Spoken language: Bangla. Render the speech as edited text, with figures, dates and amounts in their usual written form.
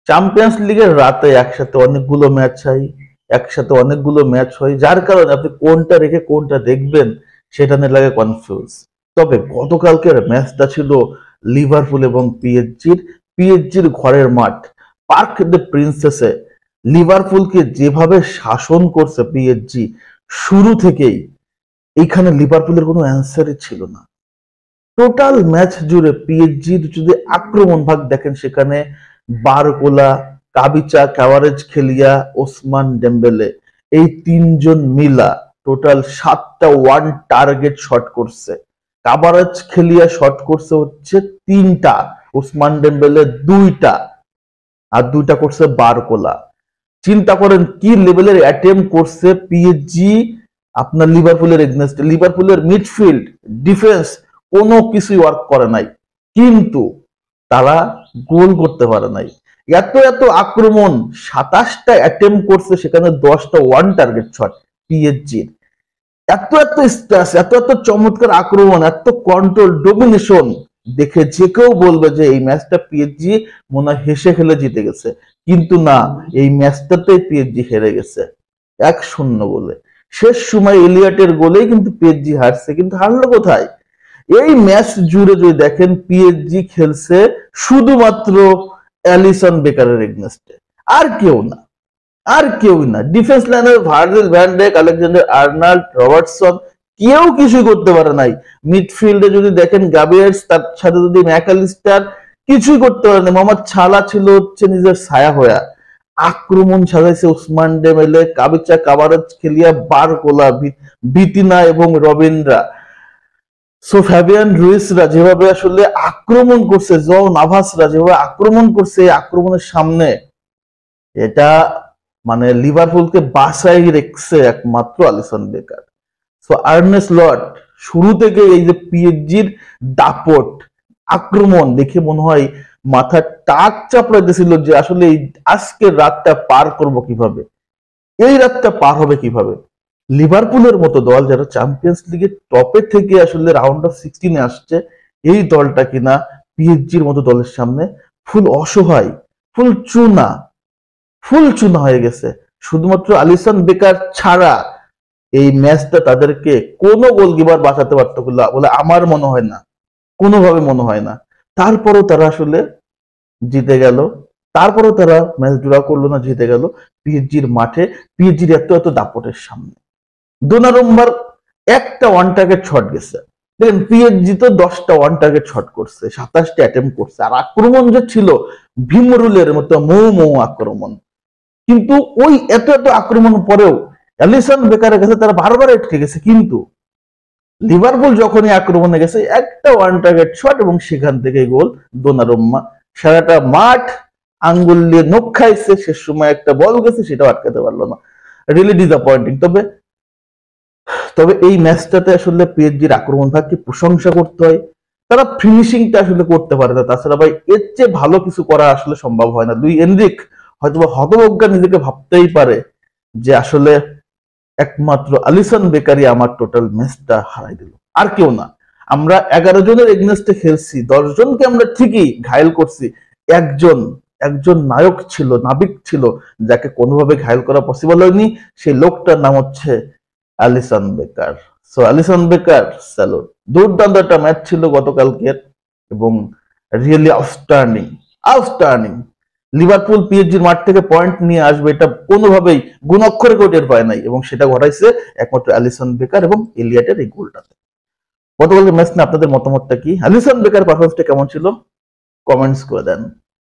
চ্যাম্পিয়ন্স লিগের রাতে একসাথে অনেকগুলো ম্যাচ হয়, যার কারণে আপনি কোনটা রেখে কোনটা দেখবেন সেটা নিয়ে লাগে কনফিউজ। তবে গতকালকের ম্যাচটা ছিল লিভারপুল এবং পিএসজির ঘরের মাঠ পার্ক দ্য প্রিন্সেসে লিভারপুলকে যেভাবে শাসন করছে পিএসজি শুরু থেকেই, এইখানে লিভারপুলের কোনো অ্যান্সারই ছিল না। টোটাল ম্যাচ জুড়ে পিএসজির যদি আক্রমণ ভাগ দেখেন, সেখানে বারকোলা, কাবিচা, কাভারেজ খেলিয়া, ওসমান ডেম্বেলে, এই তিনজন মিলা টোটাল 7টা ওয়ান টার্গেট শট করছে। কাভারেজ খেলিয়া শট করছে হচ্ছে 3টা, ওসমান ডেম্বেলে 2টা, আর 2টা করছে বারকোলা। চিন্তা করেন কি লেভেলের অ্যাটেম্প করছে পিএসজি আপনার লিভারপুলের এগেনস্টে। লিভারপুলের মিডফিল্ড, ডিফেন্স কোনো কিছুই ওয়ার্ক করে নাই, কিন্তু তারা গোল করতে পারে নাই। এত আক্রমণ, 27টা অ্যাটেম্প করছে, সেখানে 10টা ওয়ান টার্গেট শট পিএসজির। এত স্ট্যাস, এত চমৎকার আক্রমণ, এত কন্ট্রোল, ডোমিনেশন দেখে যে কেউ বলবে যে এই ম্যাচটা পিএসজি মনে হয় হেসে খেলে জিতে গেছে। কিন্তু না, এই ম্যাচটাতে পিএসজি হেরে গেছে 1-0 গোলে। শেষ সময় এলিয়টের গোলেই কিন্তু পিএসজি হারছে, কিন্তু হারলো কোথায়? এই ম্যাচ জুড়ে যদি দেখেন পিএসজি খেলছে শুধুমাত্র অ্যালিসন বেকারের এগনেস্টে, আর কেউ না। ডিফেন্স লাইনের Virgil van Dijk, Alexander Arnold, Robertson কেউ কিছু করতে পারে নাই। মিডফিল্ডে যদি দেখেন গাবিয়ার্স, তার সাথে যদি ম্যাকালিস্টার, কিছুই করতে পারে না। মোহাম্মদ সালা ছিল হচ্ছে নিজের ছায়া হয়ে। আক্রমণ সাজাইছে ওসমান ডেম্বেলে, কাবিচা, কাভারেজ খেলিয়া, বারকোলা, ভিতিনা এবং রবিনরা। সো ফ্যাবিয়ান রুইসরা যেভাবে আসলে আক্রমণ করছে, জও নাভাসরা যেভাবে আক্রমণ করছে, এই আক্রমণের সামনে এটা মানে লিভারপুলকে বাসায় রেখেছে একমাত্র আলিসন বেকার। সো আর্নে স্লট শুরু থেকে এই যে পিএসজির দাপট আক্রমণ দেখে মনে হয় মাথার টাক চাপড়াইতেছিল যে আসলে এই আজকের রাতটা পার করব কিভাবে, এই রাতটা পার হবে কিভাবে। লিভারপুলের মতো দল যারা চ্যাম্পিয়ন্স লিগের টপে থেকে আসলে রাউন্ড অফ 16-এ আসছে, এই দলটা কিনা পিএসজির মতো দলের সামনে ফুল অসহায়, ফুল চুনা ফুল চুনা হয়ে গেছে। শুধুমাত্র আলিসন বেকার ছাড়া এই ম্যাচটা তাদেরকে কোনো গোলকিপার বাঁচাতে পারতো বলে আমার মনে হয় না, কোনোভাবে মনে হয় না। তারপরও তারা আসলে জিতে গেল, তারপরও তারা ম্যাচ ড্র করলো না, জিতে গেল পিএসজির মাঠে, পিএসজির এত দাপটের সামনে। দোনারুম্বার একটা ওয়ান টার্গেট শট গেছে, দেখেন পিএসজি তো 10টা ওয়ান টার্গেট শট করছে, 27টা অ্যাটেম্প করছে, আর আক্রমণ যে ছিল ভীমরুলের মতো মৌ আক্রমণ। কিন্তু ওই এত আক্রমণ পরেও অ্যালিসন বেকারের কাছে তারা বারবার আটকে গেছে। কিন্তু লিভারপুল যখনই আক্রমণে গেছে, একটা ওয়ান টার্গেট শট এবং সেখান থেকে গোল। দোনারুম্মা সারাটা মাঠ আঙ্গুল দিয়ে নখ খাইছে, শেষ সময় একটা বল গেছে, সেটাও আটকাতে পারলো না। Really disappointing. তবে এই ম্যাচটাতে আসলে পিএসজির আক্রমণ ভাগকে প্রশংসা করতে হয়, তারা ফিনিশিংটা আসলে করতে পারে না। তাছাড়া ভাই এর চেয়ে ভালো কিছু করা আসলে সম্ভব হয় না। লুই এনরিক হয়তো হতভাগ্য নিজেকে ভাবতেই পারে যে আসলে একমাত্র আলিসন বেকারি আমার টোটাল ম্যাচটা হারাই দিল, আর কেউ না। আমরা 11 জনের এগনেস্টে খেলছি, 10 জনকে আমরা ঠিকই ঘায়েল করছি। একজন নাবিক ছিল যাকে কোনোভাবে ঘায়েল করা পসিবল হয়নি, সেই লোকটার নাম হচ্ছে Alisson Becker. So Alisson Becker salute. দুর্দান্ত একটা ম্যাচ ছিল গতকালকের, এবং রিয়েলি আউটস্ট্যান্ডিং। লিভারপুল পিএসজির মাঠ থেকে পয়েন্ট নিয়ে আসবে এটা কোনোভাবেই গুণাক্ষরে কেউ টের পায় নাই, এবং সেটা ঘটাইছে একমাত্র অ্যালিসন বেকার এবং এলিয়টের এই গোলটাতে। গতকালকের ম্যাচ নিয়ে আপনাদের মতামতটা কি? অ্যালিসন বেকার পারফরমেন্সটা কেমন ছিল? কমেন্টস করে দেন।